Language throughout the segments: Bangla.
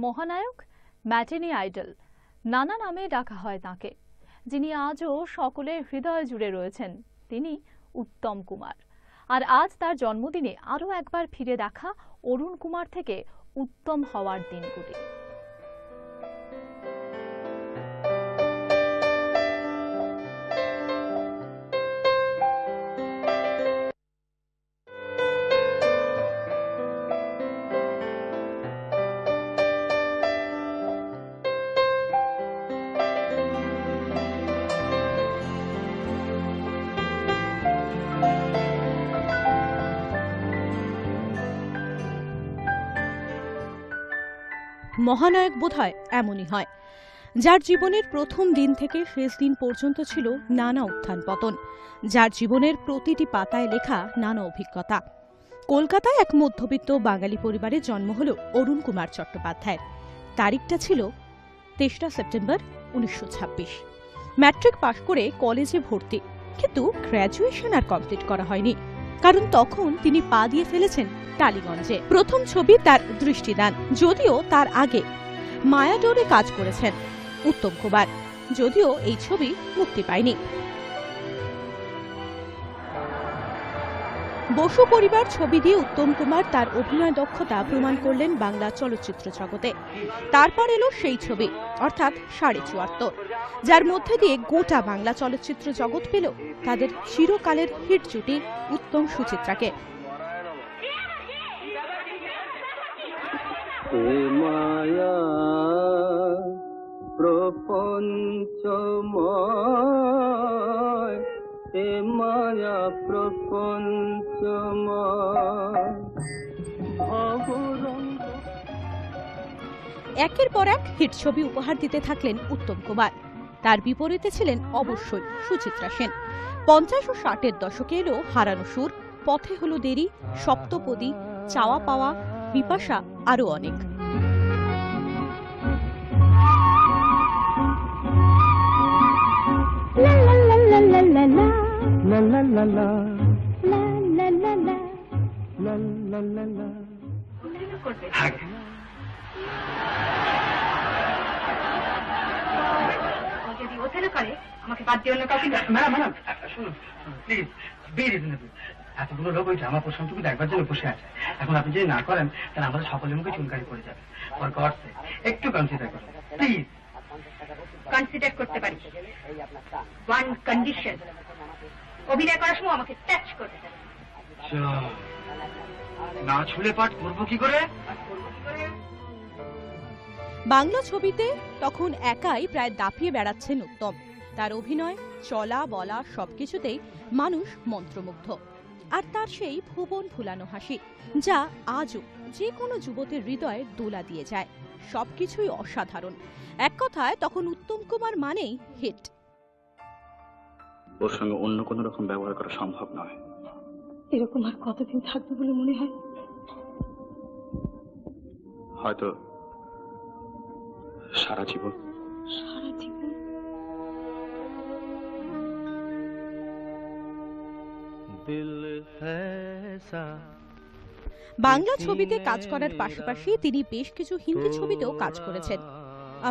মহানায়ক, ম্যাটিনি আইডল, নানা নামে ডাকা হয় তাকে। যিনি আজও সকলের হৃদয় জুড়ে রয়েছেন, তিনি উত্তম কুমার। আর আজ তার জন্মদিনে আরও একবার ফিরে দেখা অরুণ কুমার থেকে উত্তম হওয়ার দিনগুলি। মহানায়ক বোধহয় এমনই হয়, যার জীবনের প্রথম দিন থেকে শেষ দিন পর্যন্ত ছিল নানা উত্থান পতন, যার জীবনের প্রতিটি পাতায় লেখা নানা অভিজ্ঞতা। কলকাতায় এক মধ্যবিত্ত বাঙালি পরিবারে জন্ম হল অরুণ কুমার চট্টোপাধ্যায়ের। তারিখটা ছিল ৩রা সেপ্টেম্বর ১৯২৬। ম্যাট্রিক পাশ করে কলেজে ভর্তি, কিন্তু গ্র্যাজুয়েশন আর কমপ্লিট করা হয়নি, কারণ তখন তিনি পা দিয়ে ফেলেছেন টালিগঞ্জে। প্রথম ছবি তার দৃষ্টিদান, যদিও তার আগে মায়াডোরে কাজ করেছেন উত্তম কুমার, যদিও এই ছবি মুক্তি পায়নি। বসু পরিবার ছবি দিয়ে উত্তম কুমার তার অভিনয় দক্ষতা প্রমাণ করলেন বাংলা চলচ্চিত্র জগতে। তারপর এলো সেই ছবি, অর্থাৎ ৭৭.৫, যার মধ্যে দিয়ে গোটা বাংলা চলচ্চিত্র জগৎ পেল তাদের চিরকালের হিট জুটি উত্তম সুচিত্রাকে। একের পর এক হিট ছবি উপহার দিতে থাকলেন উত্তম কুমার। তার বিপরীতে ছিলেন অবশ্যই সুচিত্রা সেন। ৫০ ও ৬০-এর দশকে এলো হারানো সুর, পথে হলো দেরি, সপ্তপদী, চাওয়া পাওয়া, বিপাশা, আরো অনেক। এতগুলো লোক ওই জামা পোশাকটুকু দেখবার জন্য বসে আছে। এখন আপনি যদি না করেন তাহলে আমাদের সকলের মুখে চুনকারি পড়ে যাবে। একটু কনসিডার করুন প্লিজ। কনসিডার করতে পারি, ওয়ান কন্ডিশন, অভিনয় করার সময় আমাকে টাচ করতে হবে। না ছুলে পাঠ করবো কি করে? বাংলা ছবিতে তখন একাই প্রায় দাপিয়ে বেড়াচ্ছেন উত্তম। তার অভিনয়, চলা বলা সবকিছুতেই মানুষ মন্ত্রমুগ্ধ। আর তার সেই ভুবন ফুলানো হাসি, যা আজও যে কোনো যুবতীর হৃদয়ে দোলা দিয়ে যায়। সবকিছুই অসাধারণ। এক কথায় তখন উত্তম কুমার মানেই হিট। ওর সঙ্গে অন্য কোন রকম ব্যবহার করা সম্ভব নয়। এরকম আর কতদিন থাকবে বলে মনে হয়? হয়তো সারা জীবন। সারা জীবন? বাংলা ছবিতে কাজ করার পাশাপাশি তিনি বেশ কিছু হিন্দি ছবিতেও কাজ করেছেন।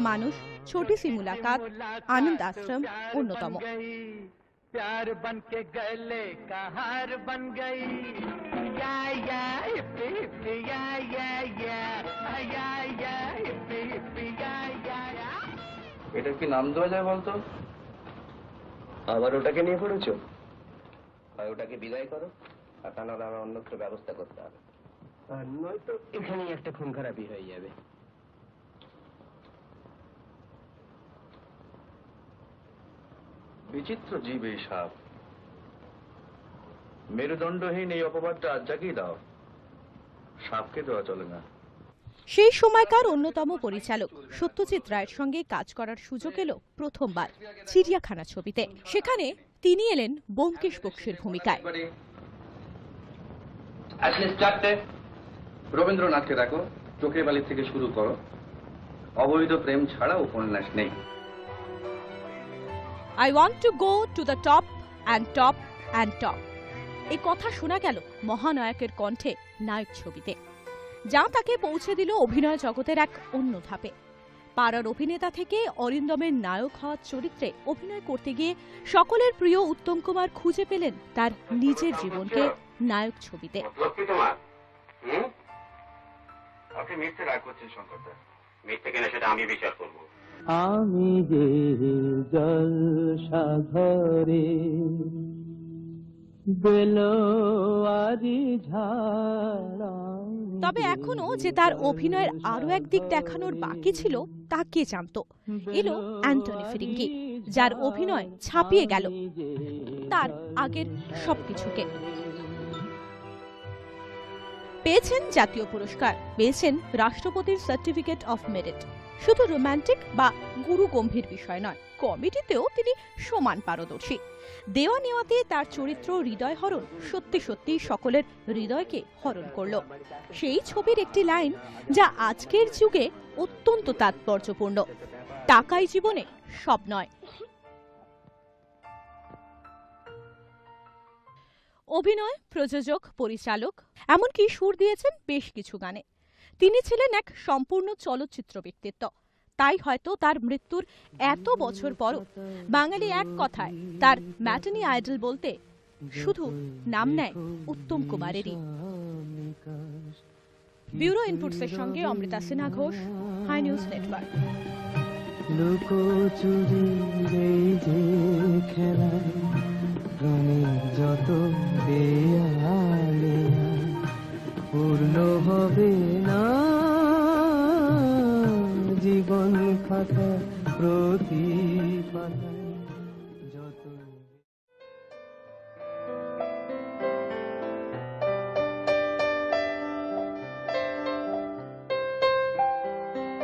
মানুষ, ছোটি সি মুলাকাত, আনন্দ আশ্রম অন্যতম। प्यार बन के गले का हार बन गई, या या हिप्पी हिप्पी या या या या या हिप्पी हिप्पी या या या। এটা কি নাম দেওয়া যায় বলতো? আবার ওটাকে নিয়ে পড়েছো? আর ওটাকে বিদায় করো, আর তা নাহলে আমার অন্যত্র ব্যবস্থা করতে হবে। নয়তো এখানেই একটা খুন খারাপি হয়ে যাবে। বিচিত্র জীব এই সাপ। মেরুদণ্ডহীন এই অপবাদটা আজ জাগিয়ে দাও, সাপকে দেওয়া চলে না। সেই সময়কার অন্যতম পরিচালক সত্যজিৎ রায়ের সঙ্গে কাজ করার সুযোগ এলো প্রথমবার চিড়িয়াখানা ছবিতে। সেখানে তিনি এলেন ব্যোমকেশ বক্সীর ভূমিকায়। রবীন্দ্রনাথকে দেখো, চোখের বালি থেকে শুরু করো, অবৈধ প্রেম ছাড়া উপন্যাস নেই। I want to go to the top and top and top। এই কথা শোনা গেল মহানায়কের কণ্ঠে নায়ক ছবিতে। যা তাকে পৌঁছে দিল অভিনয় জগতের এক অন্য ধাপে। পাড়ার অভিনেতা থেকে অরিন্দমের নায়ক হওয়ার চরিত্রে অভিনয় করতে গিয়ে সকলের প্রিয় উত্তম কুমার খুঁজে পেলেন তার নিজের জীবনকে নায়ক ছবিতে। আপনি মিথ্যে রাগ করছেন শঙ্করদা। মিথ্যে কিনা সেটা আমি বিচার করব। আমি যে জলসাঘরে বেলোয়ারি ঝাড়া। তবে এখনো যে তার অভিনয়ের আরো এক দিক দেখানোর বাকি ছিল তা কে জানত। এলো অ্যান্টনি ফিরিঙ্গি, যার অভিনয় ছাপিয়ে গেল তার আগের সবকিছুকে। পেয়েছেন জাতীয় পুরস্কার, পেয়েছেন রাষ্ট্রপতির সার্টিফিকেট অফ মেরিট। শুধু রোমান্টিক বা গুরু গম্ভীর বিষয় নয়, কমেডিতেও তিনি সমান পারদর্শী। দেওয়া নেওয়াতে তার চরিত্র হৃদয় হরণ সত্যি সত্যি সকলের হৃদয়কে হরণ করল। সেই ছবির একটি লাইন যা আজকের যুগে অত্যন্ত তাৎপর্যপূর্ণ, টাকাই জীবনে সব নয়। অভিনয়, প্রযোজক, পরিচালক, এমনকি সুর দিয়েছেন বেশ কিছু গানে। তিনি ছিলেন এক সম্পূর্ণ চলচ্চিত্র ব্যক্তিত্ব। তাই হয়তো তার মৃত্যুর এত বছর পরও বাঙালি এক কথায় তার ম্যাটিনি আইডল বলতে শুধু নাম নেয় উত্তম কুমারেরই। ব্যুরো ইনপুটসের সঙ্গে Amrita Sinha Ghosh, hi news network. লুকোচুরি এই যে খেলা, প্রাণের যত দেয়ালে পূর্ণ হবে না জীবন খাতা প্রতি পাতা।